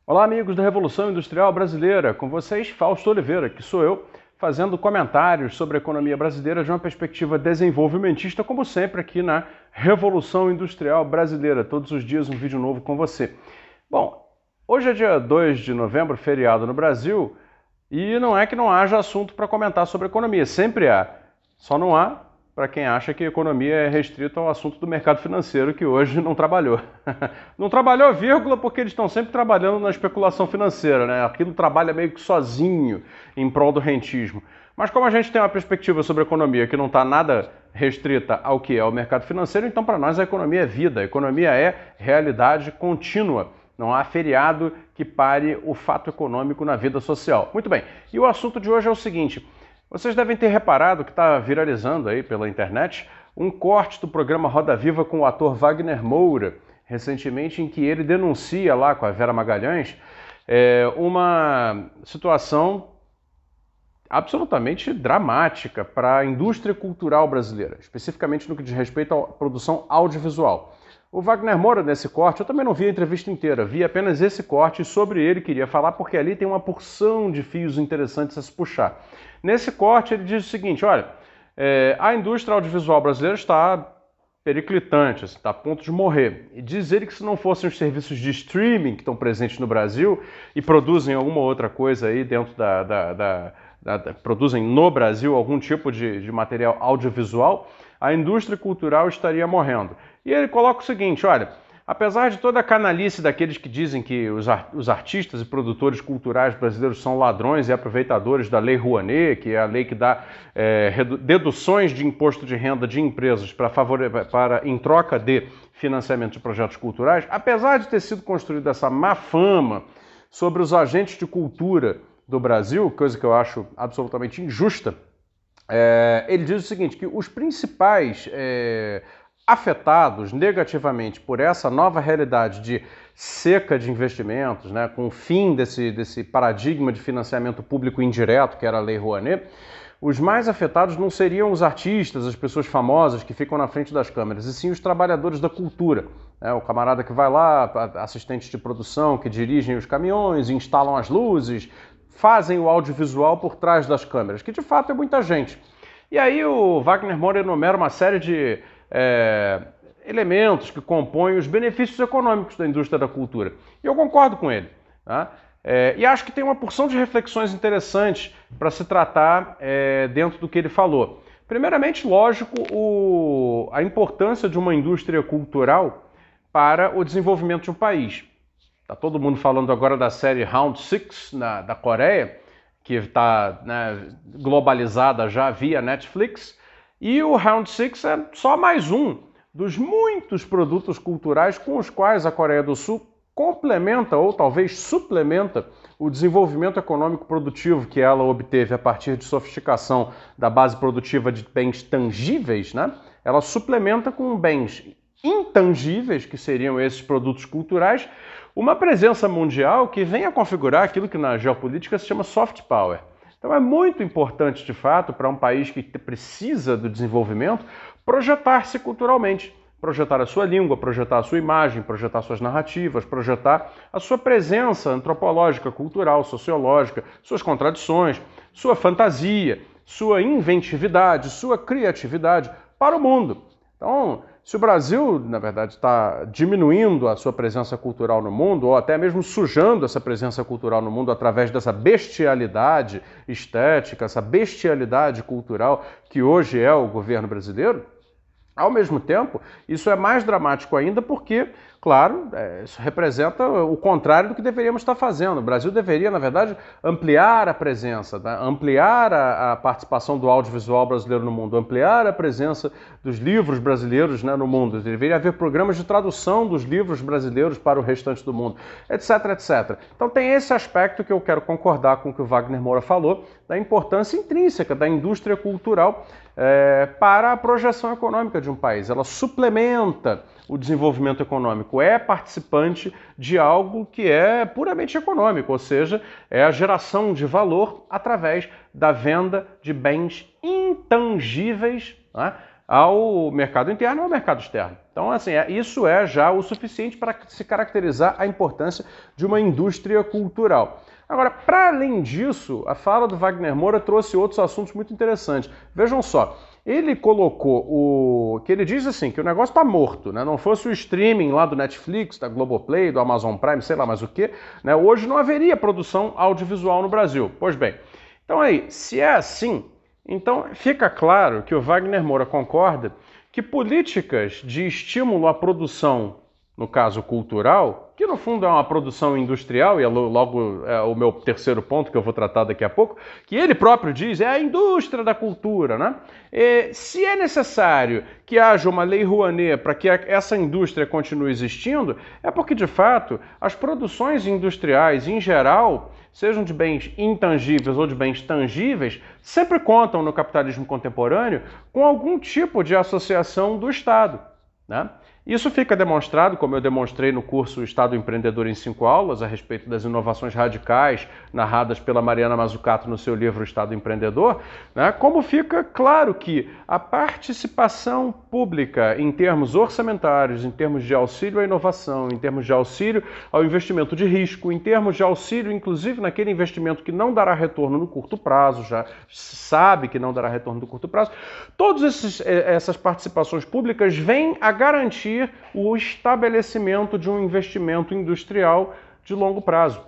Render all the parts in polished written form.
Olá, amigos da Revolução Industrial Brasileira. Com vocês, Fausto Oliveira, que sou eu, fazendo comentários sobre a economia brasileira de uma perspectiva desenvolvimentista, como sempre aqui na Revolução Industrial Brasileira. Todos os dias um vídeo novo com você. Bom, hoje é dia 2 de novembro, feriado no Brasil, e não é que não haja assunto para comentar sobre economia, sempre há. Só não há para quem acha que a economia é restrita ao assunto do mercado financeiro, que hoje não trabalhou. Não trabalhou, vírgula, porque eles estão sempre trabalhando na especulação financeira, né? Aquilo trabalha meio que sozinho em prol do rentismo. Mas como a gente tem uma perspectiva sobre a economia que não está nada restrita ao que é o mercado financeiro, então para nós a economia é vida, a economia é realidade contínua. Não há feriado que pare o fato econômico na vida social. Muito bem, e o assunto de hoje é o seguinte: vocês devem ter reparado que está viralizando aí pela internet um corte do programa Roda Viva com o ator Wagner Moura, recentemente, em que ele denuncia lá com a Vera Magalhães uma situação absolutamente dramática para a indústria cultural brasileira, especificamente no que diz respeito à produção audiovisual. O Wagner Moura, nesse corte, eu também não vi a entrevista inteira, vi apenas esse corte e sobre ele queria falar porque ali tem uma porção de fios interessantes a se puxar. Nesse corte ele diz o seguinte: olha, a indústria audiovisual brasileira está periclitante, está a ponto de morrer. E diz ele que se não fossem os serviços de streaming que estão presentes no Brasil e produzem alguma outra coisa aí dentro produzem no Brasil algum tipo de material audiovisual, a indústria cultural estaria morrendo. E ele coloca o seguinte: olha, apesar de toda a canalice daqueles que dizem que os artistas e produtores culturais brasileiros são ladrões e aproveitadores da Lei Rouanet, que é a lei que dá deduções de imposto de renda de empresas em troca de financiamento de projetos culturais, apesar de ter sido construída essa má fama sobre os agentes de cultura do Brasil, coisa que eu acho absolutamente injusta, ele diz o seguinte, que os principais afetados negativamente por essa nova realidade de seca de investimentos, né, com o fim desse paradigma de financiamento público indireto, que era a Lei Rouanet, os mais afetados não seriam os artistas, as pessoas famosas que ficam na frente das câmeras, e sim os trabalhadores da cultura. O camarada que vai lá, assistentes de produção, que dirigem os caminhões, instalam as luzes, fazem o audiovisual por trás das câmeras, que de fato é muita gente. E aí o Wagner Moura enumera uma série de elementos que compõem os benefícios econômicos da indústria da cultura. E eu concordo com ele. Tá? E acho que tem uma porção de reflexões interessantes para se tratar dentro do que ele falou. Primeiramente, lógico, a importância de uma indústria cultural para o desenvolvimento de um país. Está todo mundo falando agora da série Round 6 da Coreia, que está globalizada já via Netflix, e o Round 6 é só mais um dos muitos produtos culturais com os quais a Coreia do Sul complementa ou talvez suplementa o desenvolvimento econômico produtivo que ela obteve a partir de sofisticação da base produtiva de bens tangíveis, né? Ela suplementa com bens intangíveis, que seriam esses produtos culturais, uma presença mundial que vem a configurar aquilo que na geopolítica se chama soft power. Então é muito importante, de fato, para um país que precisa do desenvolvimento, projetar-se culturalmente. Projetar a sua língua, projetar a sua imagem, projetar suas narrativas, projetar a sua presença antropológica, cultural, sociológica, suas contradições, sua fantasia, sua inventividade, sua criatividade para o mundo. Então, se o Brasil, na verdade, está diminuindo a sua presença cultural no mundo, ou até mesmo sujando essa presença cultural no mundo através dessa bestialidade estética, essa bestialidade cultural que hoje é o governo brasileiro, ao mesmo tempo, isso é mais dramático ainda porque, claro, isso representa o contrário do que deveríamos estar fazendo. O Brasil deveria, na verdade, ampliar a presença, né? Ampliar a participação do audiovisual brasileiro no mundo, ampliar a presença dos livros brasileiros, né, no mundo. Deveria haver programas de tradução dos livros brasileiros para o restante do mundo, etc, etc. Então tem esse aspecto que eu quero concordar com o que o Wagner Moura falou, da importância intrínseca da indústria cultural para a projeção econômica de um país. Ela suplementa o desenvolvimento econômico, é participante de algo que é puramente econômico, ou seja, é a geração de valor através da venda de bens intangíveis, né, ao mercado interno e ao mercado externo. Então, assim, isso é já o suficiente para se caracterizar a importância de uma indústria cultural. Agora, para além disso, a fala do Wagner Moura trouxe outros assuntos muito interessantes. Vejam só, ele colocou que ele diz assim, que o negócio está morto, né? Não fosse o streaming lá do Netflix, da Globoplay, do Amazon Prime, sei lá mais o que, né? Hoje não haveria produção audiovisual no Brasil. Pois bem, então aí, se é assim, então fica claro que o Wagner Moura concorda que políticas de estímulo à produção, no caso cultural, que no fundo é uma produção industrial, e é logo o meu terceiro ponto que eu vou tratar daqui a pouco, que ele próprio diz, é a indústria da cultura, né? Se é necessário que haja uma lei Rouanet para que essa indústria continue existindo, é porque, de fato, as produções industriais, em geral, sejam de bens intangíveis ou de bens tangíveis, sempre contam no capitalismo contemporâneo com algum tipo de associação do Estado, né? Isso fica demonstrado, como eu demonstrei no curso Estado Empreendedor em 5 aulas, a respeito das inovações radicais narradas pela Mariana Mazzucato no seu livro Estado Empreendedor, né? Como fica claro que a participação pública em termos orçamentários, em termos de auxílio à inovação, em termos de auxílio ao investimento de risco, em termos de auxílio, inclusive, naquele investimento que não dará retorno no curto prazo, já sabe que não dará retorno no curto prazo, todas essas participações públicas vêm a garantir o estabelecimento de um investimento industrial de longo prazo.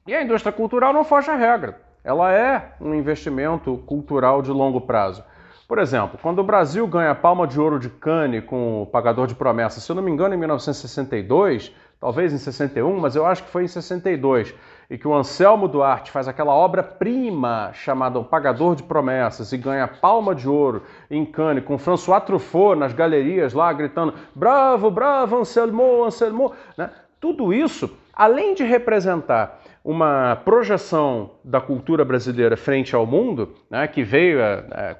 E a indústria cultural não foge à regra. Ela é um investimento cultural de longo prazo. Por exemplo, quando o Brasil ganha a Palma de Ouro de Cannes com o Pagador de Promessas, se eu não me engano em 1962, talvez em 61, mas eu acho que foi em 62, e que o Anselmo Duarte faz aquela obra-prima chamada O Pagador de Promessas e ganha a Palma de Ouro em Cannes com François Truffaut nas galerias lá gritando bravo, bravo, Anselmo, Anselmo, né? Tudo isso, além de representar uma projeção da cultura brasileira frente ao mundo, né, que veio a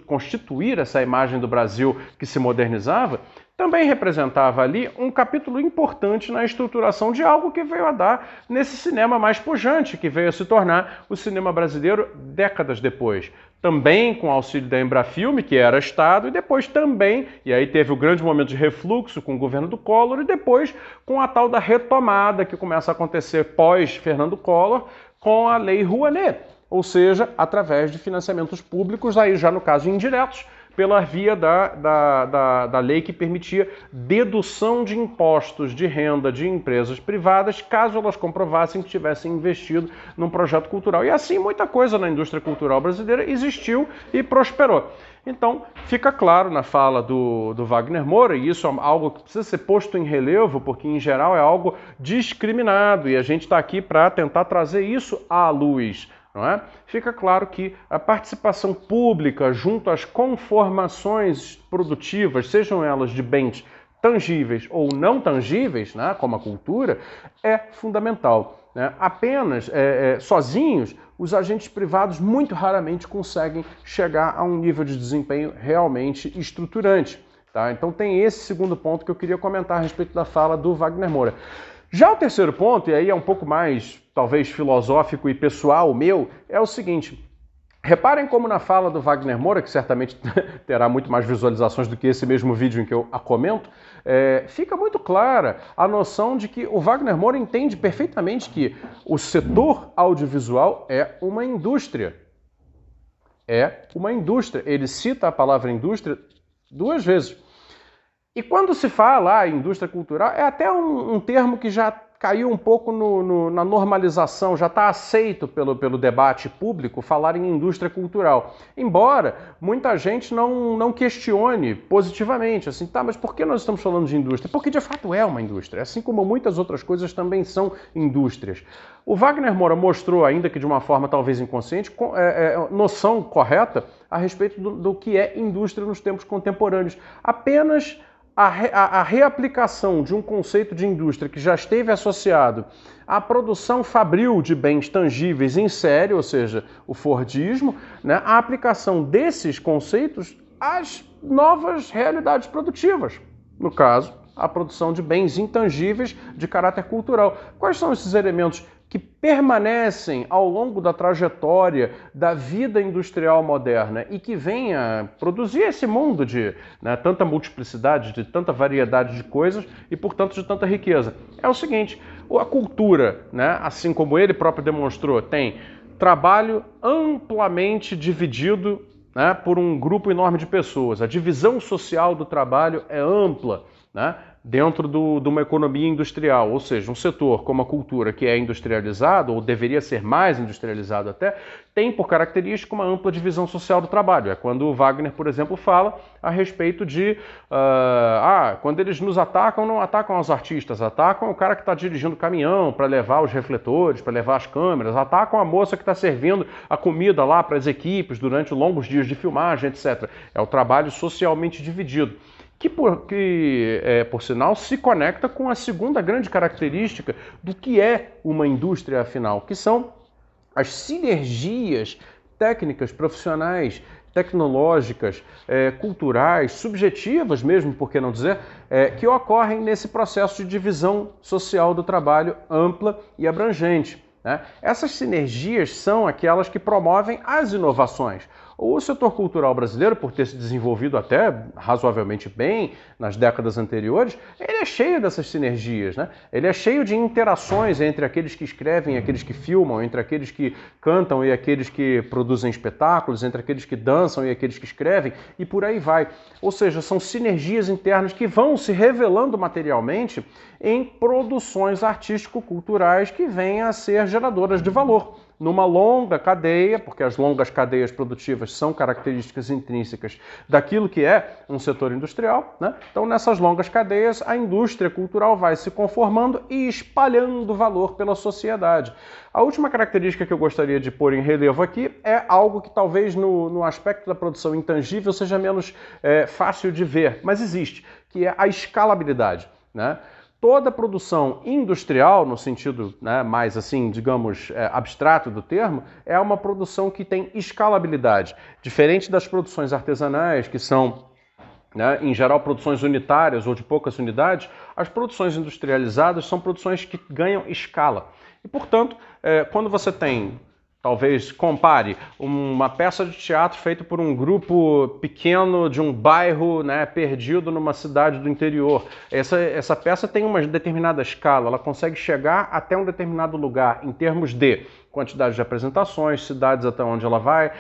constituir essa imagem do Brasil que se modernizava, também representava ali um capítulo importante na estruturação de algo que veio a dar nesse cinema mais pujante, que veio a se tornar o cinema brasileiro décadas depois. Também com o auxílio da Embrafilme, que era Estado, e depois também, e aí teve o grande momento de refluxo com o governo do Collor, e depois com a tal da retomada que começa a acontecer pós-Fernando Collor, com a Lei Rouanet, ou seja, através de financiamentos públicos, aí já no caso indiretos, pela via da lei que permitia dedução de impostos de renda de empresas privadas, caso elas comprovassem que tivessem investido num projeto cultural. E assim muita coisa na indústria cultural brasileira existiu e prosperou. Então, fica claro na fala do Wagner Moura, e isso é algo que precisa ser posto em relevo, porque em geral é algo discriminado, e a gente está aqui para tentar trazer isso à luz. Não é? Fica claro que a participação pública junto às conformações produtivas, sejam elas de bens tangíveis ou não tangíveis, né, como a cultura, é fundamental. Né? Apenas sozinhos, os agentes privados muito raramente conseguem chegar a um nível de desempenho realmente estruturante. Tá? Então tem esse segundo ponto que eu queria comentar a respeito da fala do Wagner Moura. Já o terceiro ponto, e aí é um pouco mais, talvez, filosófico e pessoal meu, é o seguinte. Reparem como na fala do Wagner Moura, que certamente terá muito mais visualizações do que esse mesmo vídeo em que eu a comento, fica muito clara a noção de que o Wagner Moura entende perfeitamente que o setor audiovisual é uma indústria. É uma indústria. Ele cita a palavra indústria 2 vezes. E quando se fala em indústria cultural, é até um termo que já caiu um pouco na normalização, já está aceito pelo debate público falar em indústria cultural. Embora muita gente não questione positivamente, assim, tá, mas por que nós estamos falando de indústria? Porque de fato é uma indústria, assim como muitas outras coisas também são indústrias. O Wagner Moura mostrou, ainda que de uma forma talvez inconsciente, noção correta a respeito do que é indústria nos tempos contemporâneos. Apenas a reaplicação de um conceito de indústria que já esteve associado à produção fabril de bens tangíveis em série, ou seja, o Fordismo, né, a aplicação desses conceitos às novas realidades produtivas. No caso, à produção de bens intangíveis de caráter cultural. Quais são esses elementos que permanecem ao longo da trajetória da vida industrial moderna e que vem a produzir esse mundo de tanta multiplicidade, de tanta variedade de coisas e, portanto, de tanta riqueza? É o seguinte, a cultura, assim como ele próprio demonstrou, tem trabalho amplamente dividido por um grupo enorme de pessoas. A divisão social do trabalho é ampla, dentro de uma economia industrial, ou seja, um setor como a cultura que é industrializado, ou deveria ser mais industrializado até, tem por característica uma ampla divisão social do trabalho. É quando o Wagner, por exemplo, fala a respeito de quando eles nos atacam, não atacam os artistas, atacam o cara que está dirigindo o caminhão para levar os refletores, para levar as câmeras, atacam a moça que está servindo a comida lá para as equipes durante longos dias de filmagem, etc. É o trabalho socialmente dividido. Que por sinal, se conecta com a segunda grande característica do que é uma indústria, afinal, que são as sinergias técnicas, profissionais, tecnológicas, culturais, subjetivas mesmo, por que não dizer, que ocorrem nesse processo de divisão social do trabalho ampla e abrangente. Essas sinergias são aquelas que promovem as inovações. O setor cultural brasileiro, por ter se desenvolvido até razoavelmente bem nas décadas anteriores, ele é cheio dessas sinergias, Ele é cheio de interações entre aqueles que escrevem e aqueles que filmam, entre aqueles que cantam e aqueles que produzem espetáculos, entre aqueles que dançam e aqueles que escrevem, e por aí vai. Ou seja, são sinergias internas que vão se revelando materialmente em produções artístico-culturais que venham a ser geradoras de valor. Numa longa cadeia, porque as longas cadeias produtivas são características intrínsecas daquilo que é um setor industrial, Então, nessas longas cadeias, a indústria cultural vai se conformando e espalhando valor pela sociedade. A última característica que eu gostaria de pôr em relevo aqui é algo que talvez no aspecto da produção intangível seja menos fácil de ver, mas existe, que é a escalabilidade, Toda produção industrial, no sentido mais assim, digamos, abstrato do termo, é uma produção que tem escalabilidade. Diferente das produções artesanais, que são, em geral, produções unitárias ou de poucas unidades, as produções industrializadas são produções que ganham escala. E, portanto, quando você tem... Talvez compare uma peça de teatro feita por um grupo pequeno de um bairro perdido numa cidade do interior. Essa peça tem uma determinada escala, ela consegue chegar até um determinado lugar em termos de quantidade de apresentações, cidades até onde ela vai,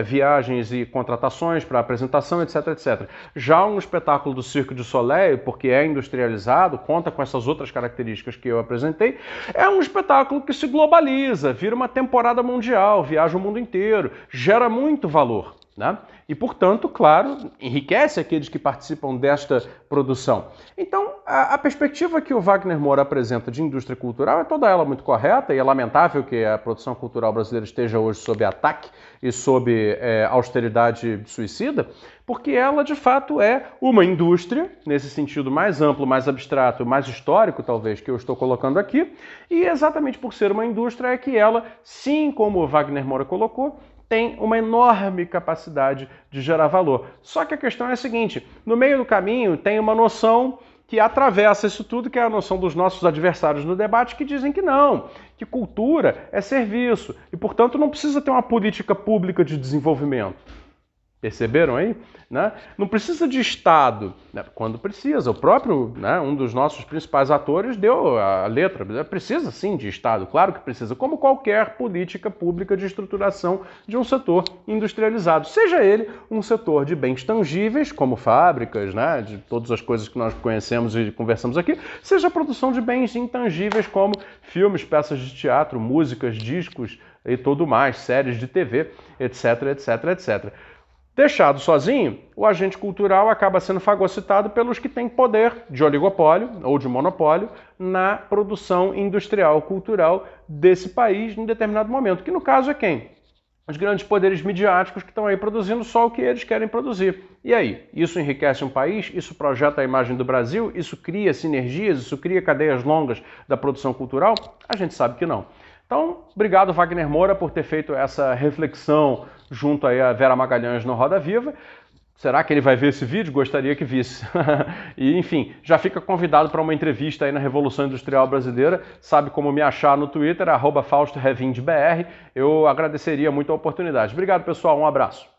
viagens e contratações para apresentação, etc, etc. Já um espetáculo do Cirque du Soleil, porque é industrializado, conta com essas outras características que eu apresentei, é um espetáculo que se globaliza, vira uma temporada mundial, viaja o mundo inteiro, gera muito valor. E, portanto, claro, enriquece aqueles que participam desta produção. Então, a perspectiva que o Wagner Moura apresenta de indústria cultural é toda ela muito correta, e é lamentável que a produção cultural brasileira esteja hoje sob ataque e sob austeridade suicida, porque ela, de fato, é uma indústria, nesse sentido mais amplo, mais abstrato, mais histórico, talvez, que eu estou colocando aqui, e exatamente por ser uma indústria é que ela, sim, como o Wagner Moura colocou, tem uma enorme capacidade de gerar valor. Só que a questão é a seguinte, no meio do caminho tem uma noção que atravessa isso tudo, que é a noção dos nossos adversários no debate, que dizem que não, que cultura é serviço e, portanto, não precisa ter uma política pública de desenvolvimento. Perceberam aí? Não precisa de Estado, quando precisa. O próprio, um dos nossos principais atores deu a letra. Precisa sim de Estado, claro que precisa, como qualquer política pública de estruturação de um setor industrializado. Seja ele um setor de bens tangíveis, como fábricas, de todas as coisas que nós conhecemos e conversamos aqui, seja a produção de bens intangíveis, como filmes, peças de teatro, músicas, discos e tudo mais, séries de TV, etc, etc, etc. Deixado sozinho, o agente cultural acaba sendo fagocitado pelos que têm poder de oligopólio ou de monopólio na produção industrial cultural desse país em determinado momento, que no caso é quem? Os grandes poderes midiáticos que estão aí produzindo só o que eles querem produzir. E aí? Isso enriquece um país? Isso projeta a imagem do Brasil? Isso cria sinergias? Isso cria cadeias longas da produção cultural? A gente sabe que não. Então, obrigado Wagner Moura por ter feito essa reflexão junto aí a Vera Magalhães no Roda Viva. Será que ele vai ver esse vídeo? Gostaria que visse. E, enfim, já fica convidado para uma entrevista aí na Revolução Industrial Brasileira. Sabe como me achar no Twitter, @FaustoRevindBR. Eu agradeceria muito a oportunidade. Obrigado, pessoal. Um abraço.